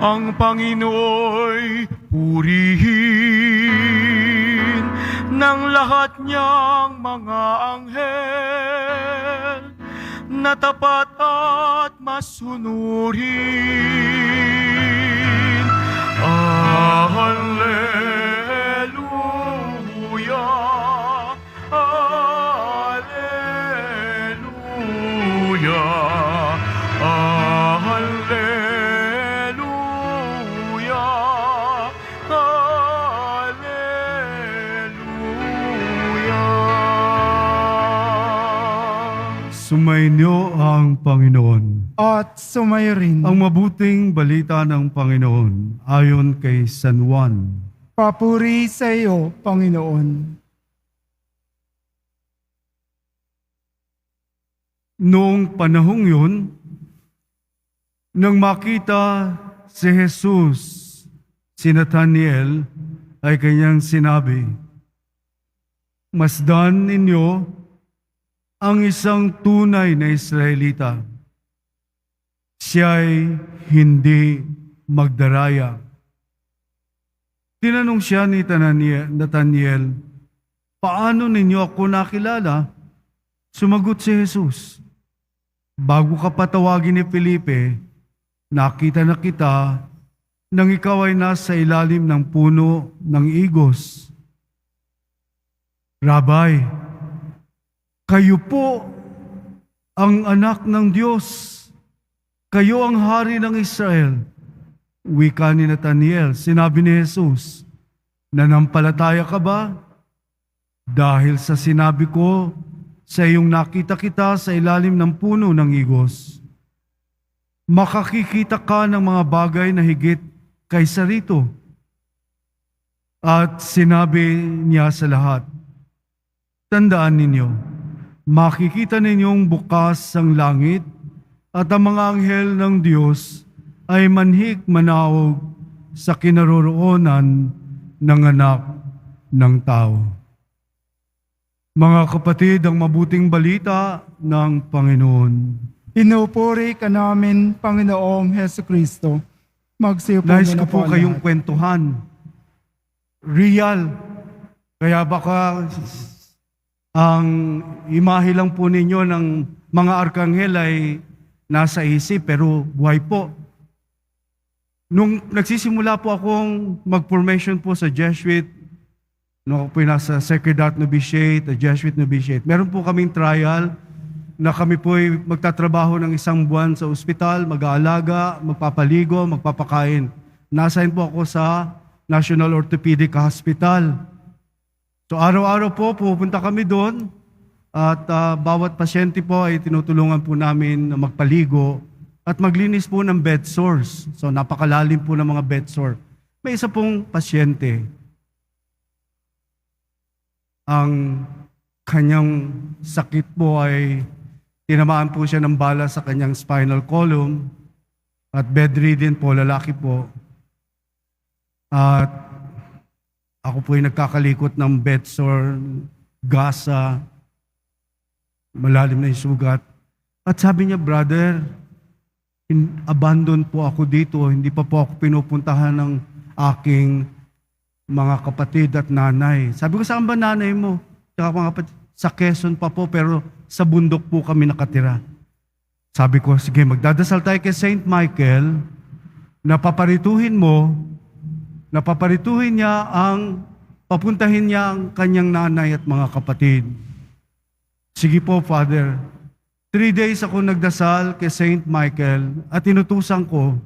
ang Panginooy purihin ng lahat niyang mga anghel na tapat at masunurin. Alleluia, Alleluia, Alleluia, Alleluia. Sumainyo ang Panginoon. At sumayo rin. Ang mabuting balita ng Panginoon ayon kay San Juan. Papuri sa iyo, Panginoon. Noong panahong yun, nang makita si Jesus, si Nathanael ay kanyang sinabi, "Masdan ninyo ang isang tunay na Israelita. Siya'y hindi magdaraya." Tinanong siya ni Nathanael, "Paano ninyo ako nakilala?" Sumagot si Jesus, "Bago ka patawagin ni Felipe, nakita na kita nang ikaw ay nasa ilalim ng puno ng igos." "Rabay, kayo po ang anak ng Diyos. Kayo ang hari ng Israel." Wika ni Nathanael. Sinabi ni Jesus, "Nanampalataya ka ba? Dahil sa sinabi ko sa iyong nakita kita sa ilalim ng puno ng igos. Makakikita ka ng mga bagay na higit kaysa rito." At sinabi niya sa lahat, "Tandaan ninyo, makikita ninyong bukas ang langit at ang mga anghel ng Diyos ay manhik manaog sa kinaroroonan ng anak ng tao." Mga kapatid, ang mabuting balita ng Panginoon. Pinupuri ka namin, Panginoong Heso Kristo. Magsiyo po Nais muna ko po ang kayong lahat. kwentuhan. Real. Kaya baka ang imahe lang po ninyo ng mga arkanghel ay nasa isip, pero buhay po. Nung nagsisimula po akong mag-formation po sa Jesuit, nung ako po nasa Secretariat Novitiate, Jesuit Novitiate, meron po kaming trial na kami po ay magtatrabaho ng 1 buwan sa ospital, mag-aalaga, magpapaligo, magpapakain. Na-assign po ako sa National Orthopedic Hospital. So araw-araw po pupunta kami doon at bawat pasyente po ay tinutulungan po namin na magpaligo at maglinis po ng bed sores. So napakalalim po ng mga bed sore. May isa pong pasyente, ang kanyang sakit po ay tinamaan po siya ng bala sa kanyang spinal column at bedridden po, lalaki po. At ako po ay nagkakalikot ng bed sore, gasa, malalim na yung sugat. At sabi niya, "Brother, abandon po ako dito. Hindi pa po ako pinupuntahan ng aking mga kapatid at nanay." Sabi ko, "Saan ba nanay mo?" Tsaka mga kapatid, "Sa Quezon pa po, pero sa bundok po kami nakatira." Sabi ko, "Sige, magdadasal tayo kay Saint Michael na paparituhin niya papuntahin niya ang kanyang nanay at mga kapatid." "Sige po, Father." 3 days ako nagdasal kay Saint Michael at inutusan ko.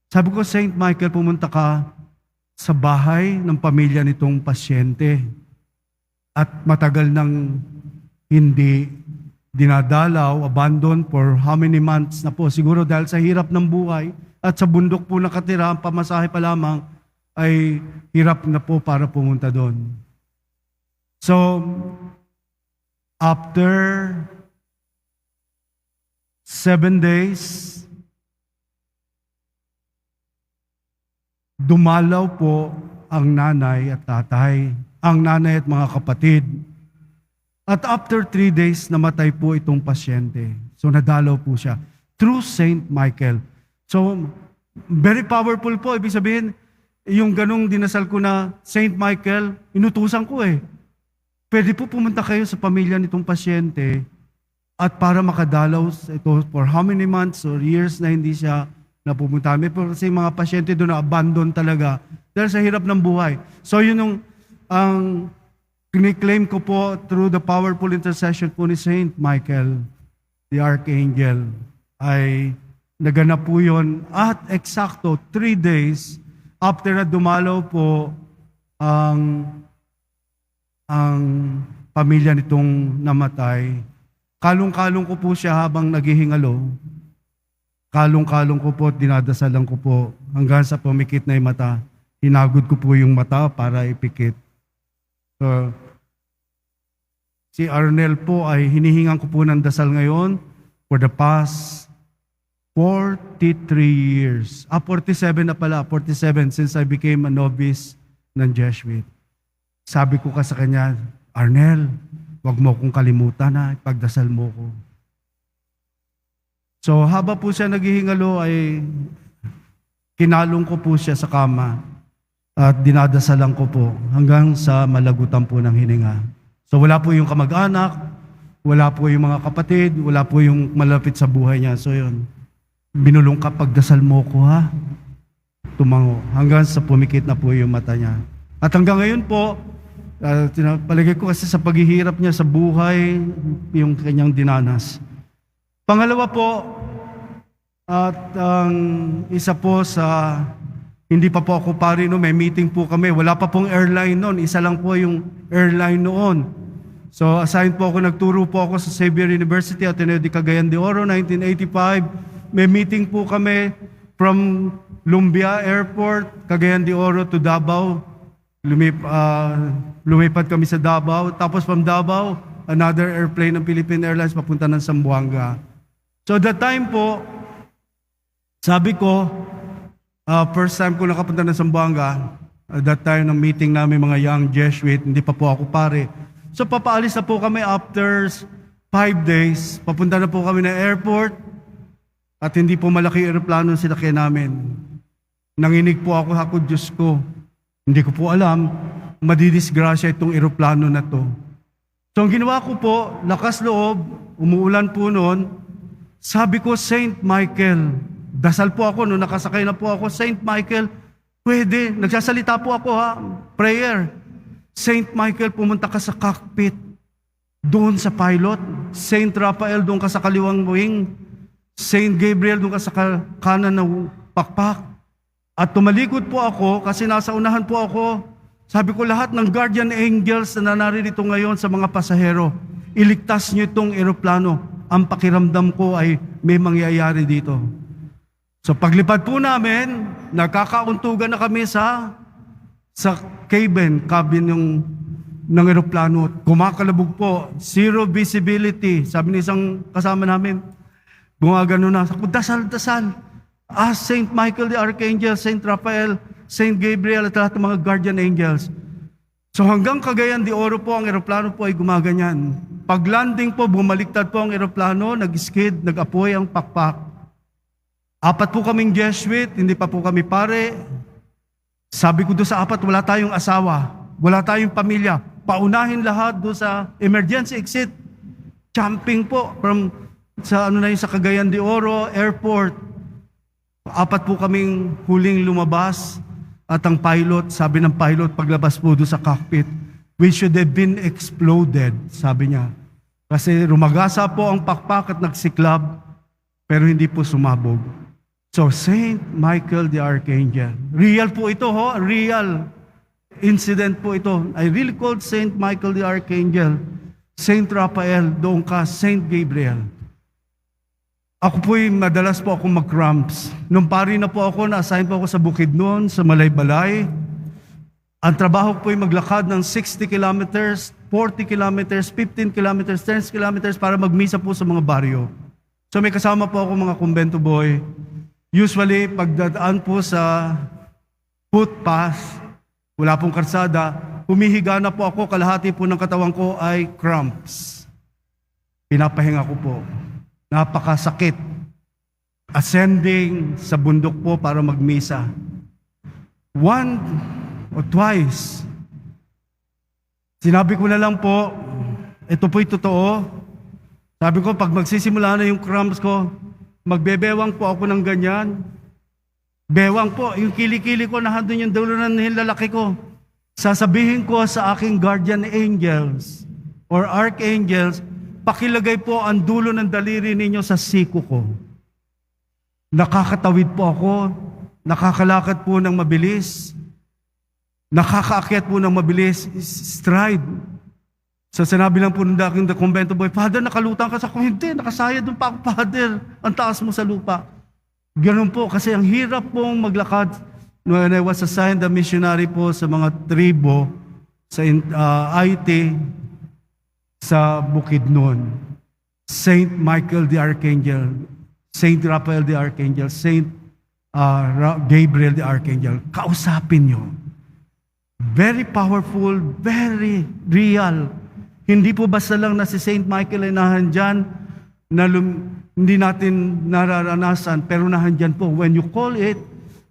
Sabi ko, "Saint Michael, pumunta ka sa bahay ng pamilya nitong pasyente at matagal nang hindi dinadalaw, abandon for how many months na po. Siguro dahil sa hirap ng buhay at sa bundok po nakatira, ang pamasahe pa lamang ay hirap na po para pumunta doon." So, after 7 days, dumalaw po ang nanay at tatay, ang nanay at mga kapatid. At after 3 days, namatay po itong pasyente. So nadalaw po siya through Saint Michael. So Very powerful po. Ibig sabihin, yung ganong dinasal ko na Saint Michael, inutusan ko eh. Pwede po pumunta kayo sa pamilya nitong pasyente at para makadalaw ito for how many months or years na hindi siya napupunta. May po kasi mga pasyente doon na abandon talaga dahil sa hirap ng buhay. So yun yung ang kiniklaim ko po through the powerful intercession po ni Saint Michael, the Archangel, ay naganap po yun at eksakto 3 days after na dumalaw po ang pamilya nitong namatay. Kalong-kalong ko po siya habang naghihingalo. Kalong-kalong ko po at dinadasalan ko po hanggang sa pumikit na yung mata. Hinagod ko po yung mata para ipikit. So, si Arnel po ay hinihingan ko po ng dasal ngayon for the past 43 years. 47 na pala, 47 since I became a novice ng Jesuit. Sabi ko ka sa kanya, Arnel, wag mo kong kalimutan na, ipagdasal mo ko. So haba po siya naghihingalo ay kinalong ko po siya sa kama at dinadasalan ko po hanggang sa malagutan po ng hininga. So wala po yung kamag-anak, wala po yung mga kapatid, wala po yung malapit sa buhay niya. So yun, binulong ka, pagdasal mo ko ha. Tumango hanggang sa pumikit na po yung mata niya. At hanggang ngayon po, palagay ko kasi sa paghihirap niya sa buhay, yung kanyang dinanas. Pangalawa po, at ang isa po sa, hindi pa po ako pari no, may meeting po kami. Wala pa pong airline noon, isa lang po yung airline noon. So assigned po ako, nagturo po ako sa Xavier University, Ateneo de Cagayan de Oro, 1985. May meeting po kami from Lumbia Airport, Cagayan de Oro to Davao. Lumipat kami sa Davao. Tapos from Davao, another airplane ng Philippine Airlines papunta ng Zamboanga. So that time po, sabi ko, first time ko nakapunta ng Zamboanga, that time ng meeting namin mga young Jesuit, hindi pa po ako pare. So papaalis na po kami after 5 days. Papunta na po kami ng airport at hindi po malaki aeroplano sinakyan namin. Nanginig po ako, Diyos ko. Hindi ko po alam, madidisgrasya itong eroplano na to. So ang ginawa ko po, lakas loob, umuulan po noon, sabi ko, Saint Michael, dasal po ako, nung nakasakay na po ako, Saint Michael, pwede, nagsasalita po ako ha, prayer. Saint Michael, pumunta ka sa cockpit, doon sa pilot. Saint Raphael, doon ka sa kaliwang wing. Saint Gabriel, doon ka sa kanan ng pakpak. At tumalikod po ako kasi nasa unahan po ako. Sabi ko lahat ng guardian angels na naririto ngayon sa mga pasahero, iligtas niyo itong eroplano. Ang pakiramdam ko ay may mangyayari dito. So paglipad po namin, nagkakauntugan na kami sa cabin ng eroplano. Kumakalabog po, zero visibility. Sabi ni isang kasama namin, gumagano na, dasal. Saint Michael the Archangel, Saint Raphael, Saint Gabriel at lahat ng mga guardian angels. So hanggang Cagayan de Oro po, ang eroplano po ay gumaganyan. Pag landing po, bumaliktad po ang eroplano, nag-skid, nag-apoy ang pakpak. 4 po kaming Jesuit, hindi pa po kami pare. Sabi ko doon sa 4, wala tayong asawa, wala tayong pamilya. Paunahin lahat doon sa emergency exit. Jumping po sa Cagayan de Oro Airport. 4 po kaming huling lumabas at ang pilot, sabi ng pilot paglabas po doon sa cockpit, we should have been exploded, sabi niya. Kasi rumagasa po ang pakpak at nagsiklab, pero hindi po sumabog. So, Saint Michael the Archangel. Real po ito, real incident po ito. I really called Saint Michael the Archangel. Saint Raphael, doon ka, Saint Gabriel. Ako po'y madalas po akong mag-cramps. Nung pari na po ako, na-assign po ako sa Bukidnon, sa Malaybalay. Ang trabaho ko po'y maglakad ng 60 kilometers, 40 kilometers, 15 kilometers, 10 kilometers para magmisa po sa mga baryo. So may kasama po ako mga kumbento boy. Usually, pagdadaan po sa footpath, wala pong karsada, humihiga na po ako, kalahati po ng katawan ko ay cramps. Pinapahinga ko po. Napakasakit. ascending sa bundok po para magmisa. One or twice, sinabi ko na lang po, ito po'y totoo. Sabi ko, pag magsisimula na yung cramps ko, magbebewang po ako ng ganyan. Bewang po, yung kilikili ko, nandun yung dulo ng lalaki ko. Sasabihin ko sa aking guardian angels or archangels, pakilagay po ang dulo ng daliri ninyo sa siko ko. Nakakatawid po ako, nakakalakad po ng mabilis, nakakaakyat po ng mabilis, stride. So sinabi lang po ng daking kumbento boy, Father, nakalutang ka sa ko. Hindi, nakasaya doon pa ako, Father. Ang taas mo sa lupa. Ganun po, kasi ang hirap pong maglakad. When I was assigned a missionary po sa mga tribo, sa IT, sa Bukidnon, Saint Michael the Archangel, Saint Raphael the Archangel, Saint Gabriel the Archangel, kausapin nyo. Very powerful, very real. Hindi po basta lang na si Saint Michael ay nahandyan, na hindi natin nararanasan, pero nahandyan po. When you call it,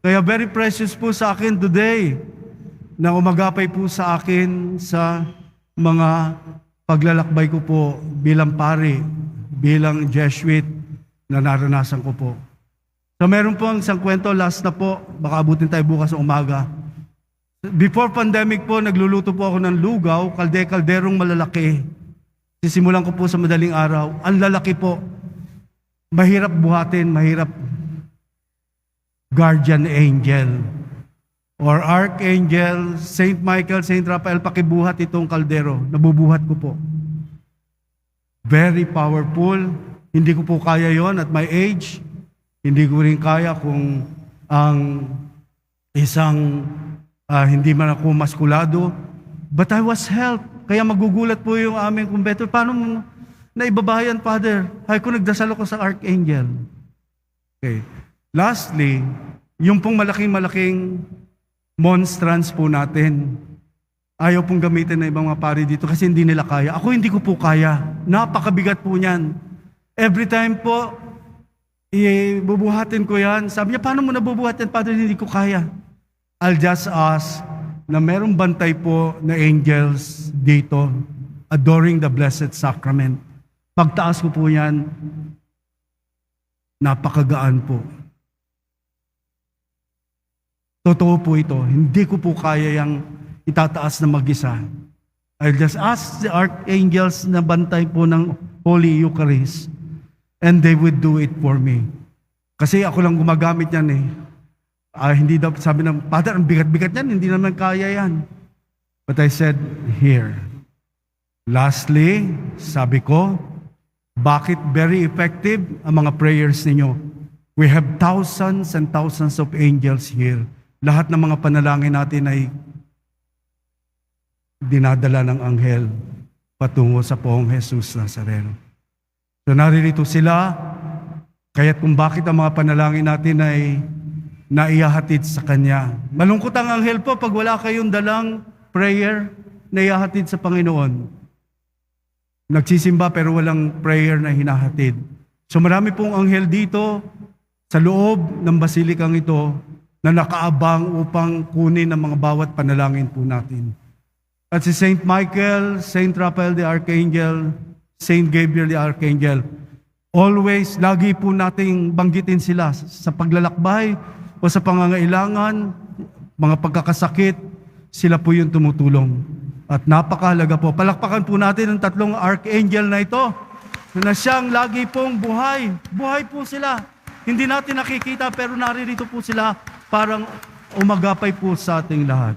kaya very precious po sa akin today, na umagapay po sa akin sa mga paglalakbay ko po bilang pari, bilang Jesuit, na naranasan ko po. So meron po ang isang kwento, last na po, baka abutin tayo bukas ng umaga. Before pandemic po, nagluluto po ako ng lugaw, kalderong malalaki. Sisimulan ko po sa madaling araw. Ang lalaki po, mahirap buhatin, mahirap guardian angel or archangel, Saint Michael, Saint Raphael, pakibuhat itong kaldero. Nabubuhat ko po. Very powerful. Hindi ko po kaya yon at my age. Hindi ko rin kaya kung ang isang hindi man ako maskulado. But I was helped. Kaya magugulat po yung aming kumbento. Paano mo naibabayan, Father? Ay, kung nagdasal ako sa Archangel. Okay. Lastly, yung pong malaking monstrance po natin. Ayaw pong gamitin na ibang mga pari dito kasi hindi nila kaya. Ako hindi ko po kaya. Napakabigat po niyan. Every time po, bubuhatin ko yan. Sabi niya, paano mo nabubuhatin, Father? Hindi ko kaya. I'll just ask na merong bantay po na angels dito adoring the Blessed Sacrament. Pagtaas ko po yan, napakagaan po. Totoo po ito. Hindi ko po kaya yung itataas na mag-isa. I'll just ask the archangels na bantay po ng Holy Eucharist and they would do it for me. Kasi ako lang gumagamit yan eh. Hindi daw sabi ng, Father, ang bigat-bigat yan, hindi naman kaya yan. But I said, here. Lastly, sabi ko, bakit very effective ang mga prayers ninyo? We have thousands and thousands of angels here. Lahat ng mga panalangin natin ay dinadala ng anghel patungo sa Poong Jesus Nazareno. So naririto sila, kaya't kung bakit ang mga panalangin natin ay naihahatid sa Kanya. Malungkot ang anghel po pag wala kayong dalang prayer na ihahatid sa Panginoon. Nagsisimba pero walang prayer na hinahatid. So marami pong anghel dito sa loob ng basilikang ito na nakaabang upang kunin ang mga bawat panalangin po natin. At si Saint Michael, Saint Raphael the Archangel, Saint Gabriel the Archangel, always, lagi po nating banggitin sila sa paglalakbay o sa pangangailangan, mga pagkakasakit, sila po yung tumutulong. At napakahalaga po. Palakpakan po natin ang tatlong archangel na ito na siyang lagi pong buhay. Buhay po sila. Hindi natin nakikita pero naririto po sila parang umagapay po sa ating lahat.